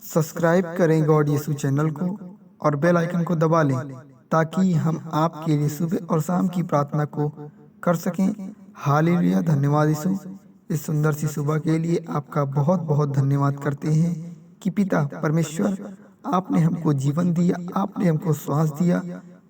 Subscribe करें God यीशु channel को और बेल आइकन को दबा लें ताकि हम आपके लिए सुबह और शाम की प्रार्थना को कर सकें। हालेलुया। धन्यवाद यीशु, इस सुंदर सी सुबह के लिए आपका बहुत बहुत धन्यवाद करते हैं कि पिता परमेश्वर, आपने हमको जीवन दिया, आपने हमको श्वास दिया,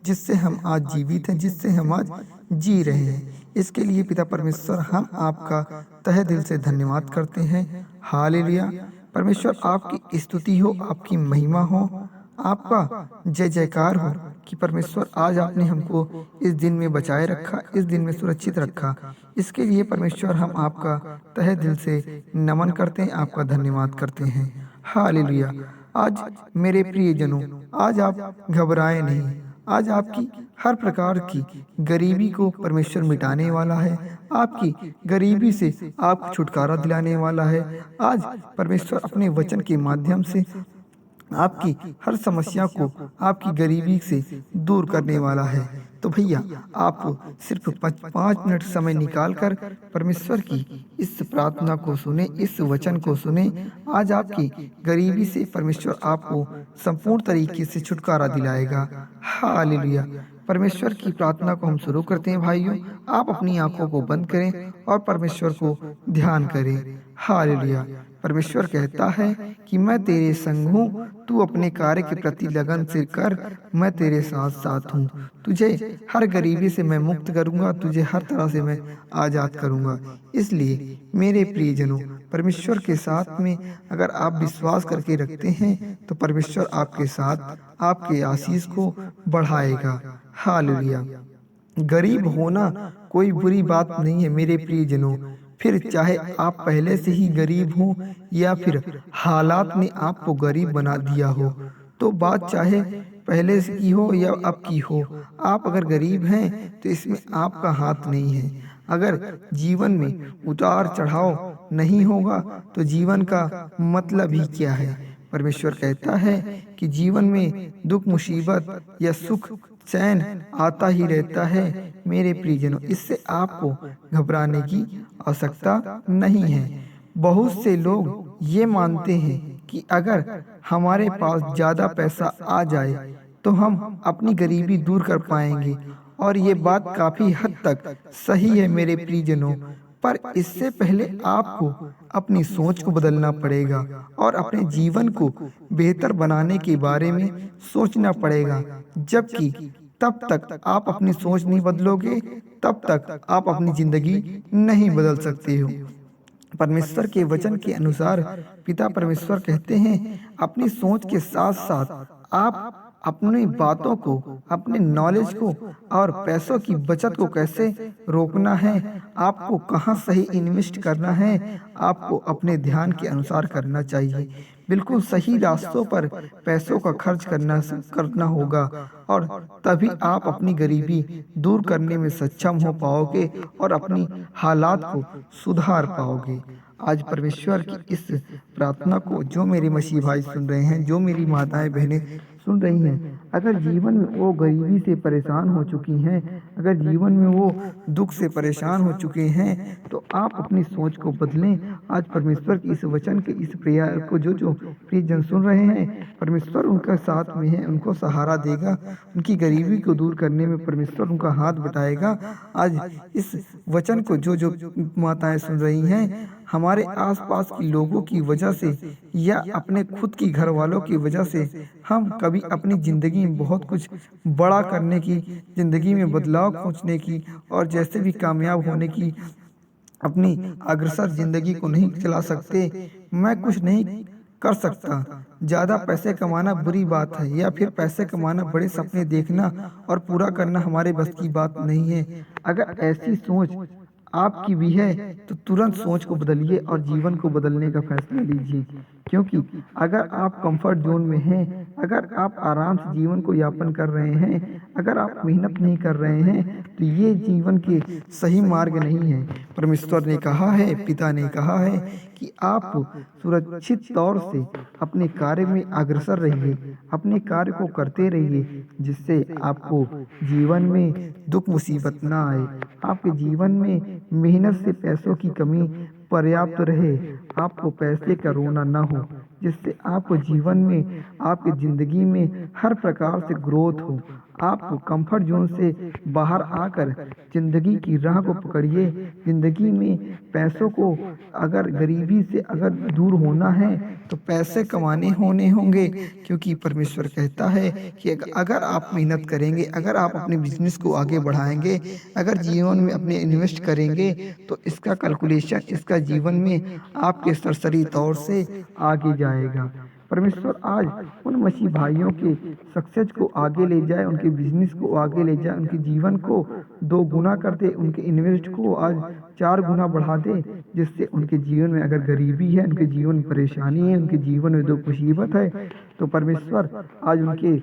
जिससे हम आज जीवित हैं, जिससे हम आज जी रहे हैं। इसके लिए पिता परमेश्वर हम आपका तहे दिल से धन्यवाद करते हैं। हालेलुया। परमेश्वर, आपकी स्तुति हो, आपकी महिमा हो, आपका जय जयकार हो कि परमेश्वर आज आपने हमको इस दिन में बचाए रखा, इस दिन में सुरक्षित रखा। इसके लिए परमेश्वर हम आपका तहे दिल से नमन करते हैं, आपका धन्यवाद करते हैं। हालेलुया। आज मेरे प्रियजनों, आज आप घबराए नहीं। आज आपकी हर प्रकार की गरीबी को परमेश्वर मिटाने वाला है, आपकी गरीबी से आपको छुटकारा दिलाने वाला है। आज परमेश्वर अपने वचन के माध्यम से आपकी हर समस्या को, आपकी गरीबी से दूर करने वाला है। तो भैया, आप सिर्फ 5 मिनट समय निकालकर परमेश्वर की इस प्रार्थना को सुने, इस वचन को सुने। आज आपकी गरीबी से परमेश्वर आपको संपूर्ण तरीके से छुटकारा दिलाएगा। हालेलुया। परमेश्वर की प्रार्थना को हम शुरू करते हैं। भाइयों, आप अपनी आंखों को बंद करें और परमेश्वर को ध्यान करें। हालेलुया। परमेश्वर कहता है कि मैं तेरे संग हूँ, तू अपने कार्य के प्रति लगन से कर, मैं तेरे साथ साथ हूँ। तुझे हर गरीबी से मैं मुक्त करूँगा, तुझे हर तरह से मैं आज़ाद करूँगा। इसलिए मेरे प्रियजनों, परमेश्वर के साथ में अगर आप विश्वास करके रखते हैं तो परमेश्वर आपके साथ आपके आशीष को बढ़ाएगा। हालेलुया। गरीब होना कोई बुरी बात नहीं है मेरे प्रियजनों। फिर चाहे आप पहले से ही गरीब हो या फिर हालात ने आपको गरीब बना दिया हो, तो बात चाहे पहले से की हो या अब की हो, आप अगर गरीब हैं तो इसमें आपका हाथ नहीं है। अगर जीवन में उतार चढ़ाव नहीं होगा तो जीवन का मतलब ही क्या है। परमेश्वर कहता है कि जीवन में दुख, मुसीबत या सुख, चैन आता ही रहता है मेरे प्रियजनों। इससे आपको घबराने की आवश्यकता नहीं है। बहुत से लोग ये मानते हैं कि अगर हमारे पास ज़्यादा पैसा आ जाए तो हम अपनी गरीबी दूर कर पाएंगे, और ये बात काफ़ी हद तक सही है मेरे प्रियजनों। पर इससे पहले आपको अपनी सोच को बदलना पड़ेगा और अपने जीवन को बेहतर बनाने के बारे में सोचना पड़ेगा। जबकि तब तक आप अपनी सोच नहीं बदलोगे, तब तक आप अपनी जिंदगी नहीं बदल सकते हो। परमेश्वर के वचन के अनुसार पिता परमेश्वर कहते हैं, अपनी सोच के साथ साथ आप अपनी बातों को, अपने नॉलेज को और पैसों की बचत को कैसे रोकना है, आपको कहाँ सही इन्वेस्ट करना है, आपको अपने ध्यान के अनुसार करना चाहिए। बिल्कुल सही रास्तों पर पैसों का खर्च करना होगा, और तभी आप अपनी गरीबी दूर करने में सक्षम हो पाओगे और अपनी हालात को सुधार पाओगे। आज परमेश्वर की इस प्रार्थना को जो मेरे मसीह भाई सुन रहे हैं, जो मेरी माताएं बहनें सुन रही हैं, अगर जीवन में वो गरीबी से परेशान हो चुकी हैं, अगर जीवन में वो दुख से परेशान हो चुके हैं, तो आप अपनी सोच को बदलें। आज परमेश्वर की इस वचन के इस प्रेयर को जो जो प्रियजन सुन रहे हैं, परमेश्वर उनका साथ में है, उनको सहारा देगा। उनकी गरीबी को दूर करने में परमेश्वर उनका हाथ बटाएगा। आज इस वचन को जो जो माताएं सुन रही हैं, हमारे आसपास के लोगों की वजह से या अपने खुद की घर वालों की वजह से हम कभी अपनी ज़िंदगी में बहुत कुछ बड़ा करने की, ज़िंदगी में बदलाव खोजने की और जैसे भी कामयाब होने की अपनी अग्रसर ज़िंदगी को नहीं चला सकते। मैं कुछ नहीं कर सकता, ज़्यादा पैसे कमाना बुरी बात है, या फिर पैसे कमाना, बड़े सपने देखना और पूरा करना हमारे बस की बात नहीं है। अगर ऐसी सोच आपकी भी है तो तुरंत सोच को बदलिए और जीवन को बदलने का फैसला लीजिए। क्योंकि अगर आप कंफर्ट जोन में हैं, अगर आप आराम से जीवन को यापन कर रहे हैं, अगर आप मेहनत नहीं कर रहे हैं, तो ये जीवन के सही मार्ग नहीं है। परमेश्वर ने कहा है, पिता ने कहा है कि आप सुरक्षित तौर से अपने कार्य में अग्रसर रहिए, अपने कार्य को करते रहिए, जिससे आपको जीवन में दुख मुसीबत ना आए, आपके जीवन में मेहनत से पैसों की कमी पर्याप्त रहे, आपको पैसे का रोना ना हो। जिससे आपको जीवन में, आपकी ज़िंदगी में हर प्रकार से ग्रोथ हो। आप कंफर्ट जोन से बाहर आकर ज़िंदगी की राह को पकड़िए। ज़िंदगी में पैसों को, अगर गरीबी से अगर दूर होना है तो पैसे कमाने होने होंगे, क्योंकि परमेश्वर कहता है कि अगर आप मेहनत करेंगे, अगर आप अपने बिजनेस को आगे बढ़ाएंगे, अगर जीवन में अपने इन्वेस्ट करेंगे, तो इसका कैलकुलेशन, इसका जीवन में आपके सरसरी तौर से आगे जाएगा। परमेश्वर आज उन मसीह भाइयों के सक्सेस को आगे ले जाए, उनके बिजनेस को आगे ले जाए, उनके जीवन को 2 गुना कर दे, उनके इन्वेस्ट को आज 4 गुना बढ़ा दे, जिससे उनके जीवन में अगर गरीबी है, उनके जीवन में परेशानी है, उनके जीवन में दुख मुसीबत है, तो परमेश्वर आज उनके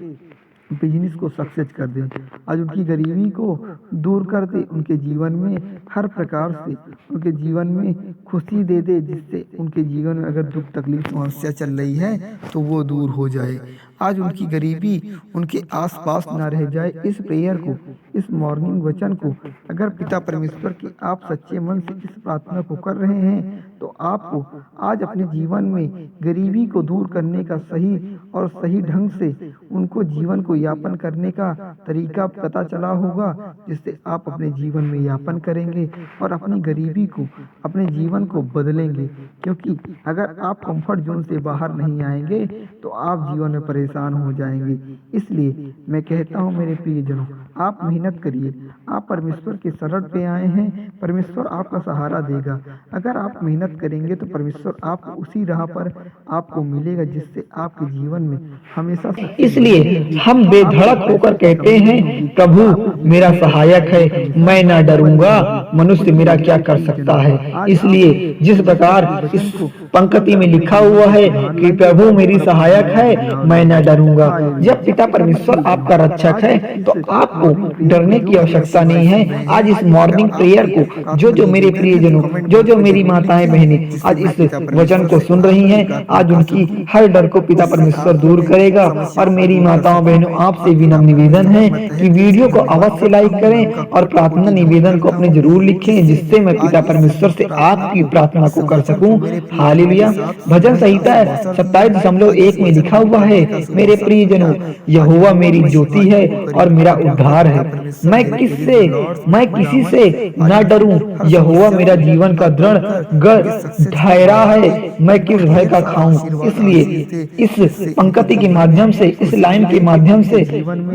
बिजनेस को सक्सेस कर दे, आज उनकी गरीबी को दूर कर दे, उनके जीवन में हर प्रकार से उनके जीवन में खुशी दे दे, जिससे उनके जीवन में अगर दुख तकलीफ समस्या चल रही है तो वो दूर हो जाए। आज उनकी गरीबी उनके आसपास ना रह जाए। इस प्रेयर को, इस मॉर्निंग वचन को अगर पिता परमेश्वर की आप सच्चे मन से इस प्रार्थना को कर रहे हैं, तो आपको आज अपने जीवन में गरीबी को दूर करने का सही और सही ढंग से उनको जीवन को यापन करने का तरीका पता चला होगा, जिससे आप अपने जीवन में यापन करेंगे और अपनी गरीबी को, अपने जीवन को बदलेंगे। क्योंकि अगर आप कंफर्ट जोन से बाहर नहीं आएंगे तो आप जीवन में परेशान हो जाएंगे। इसलिए मैं कहता हूँ मेरे प्रियजनों, आप मेहनत करिए, आप परमेश्वर के शरण पे आए हैं, परमेश्वर आपका सहारा देगा। अगर आप मेहनत करेंगे तो परमेश्वर आपको उसी राह पर आपको मिलेगा, जिससे आपके जीवन में हमेशा। इसलिए हम बेधड़क होकर कहते हैं, प्रभु मेरा सहायक है, मैं ना डरूंगा, मनुष्य मेरा क्या कर सकता है। इसलिए जिस प्रकार इस पंक्ति में लिखा हुआ है कि प्रभु मेरी सहायक है, मैं ना डरूंगा, जब पिता परमेश्वर आपका रक्षक है तो आपको डरने की आवश्यकता नहीं है। आज इस मॉर्निंग प्रेयर को जो मेरे प्रियजनों, जो मेरी माताएं बहनें आज इस वचन को सुन रही हैं, आज उनकी हर डर को पिता परमेश्वर दूर करेगा। और मेरी माताओं बहनों, आपसे विनम्र निवेदन है कि वीडियो को अवश्य लाइक करें और प्रार्थना निवेदन को अपने जरूर लिखें, जिससे मैं पिता परमेश्वर से आपकी प्रार्थना को कर सकूं। हालेलुया। भजन संहिता 27:1 में लिखा हुआ है, मेरे प्रियजनों, यहोवा मेरी ज्योति है और मेरा उद्धार है, मैं किसी से न डरूं। यहोवा मेरा जीवन का दृढ़ गढ़ ठहरा है, मैं किस भय का खाऊं। इसलिए इस पंक्ति के माध्यम से, इस लाइन के माध्यम से,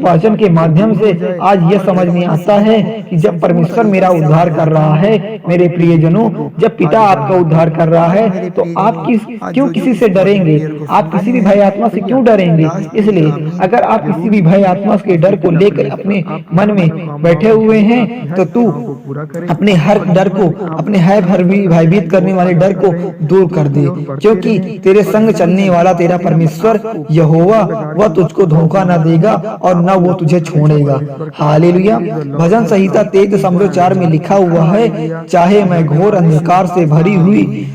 वचन के माध्यम से आज यह समझ में आता है कि जब परमेश्वर मेरा उद्धार कर रहा है, मेरे प्रियजनों, जब पिता आपका उद्धार कर रहा है, तो आप क्यों किसी से डरेंगे? आप किसी भी भय आत्मा से क्यों डरेंगे? इसलिए अगर आप किसी भी भय आत्मा के डर को लेकर अपने मन में बैठे हुए हैं, तो तू अपने हर डर को, अपने भयभीत करने वाले डर को दूर कर दे, क्योंकि तेरे संग चलने वाला तेरा परमेश्वर यहोवा, वह तुझको धोखा न देगा और न वो तुझे छोड़ेगा। हालेलुया। भजन संहिता 23:4 में लिखा हुआ है, चाहे मैं घोर अंधकार से भरी हुई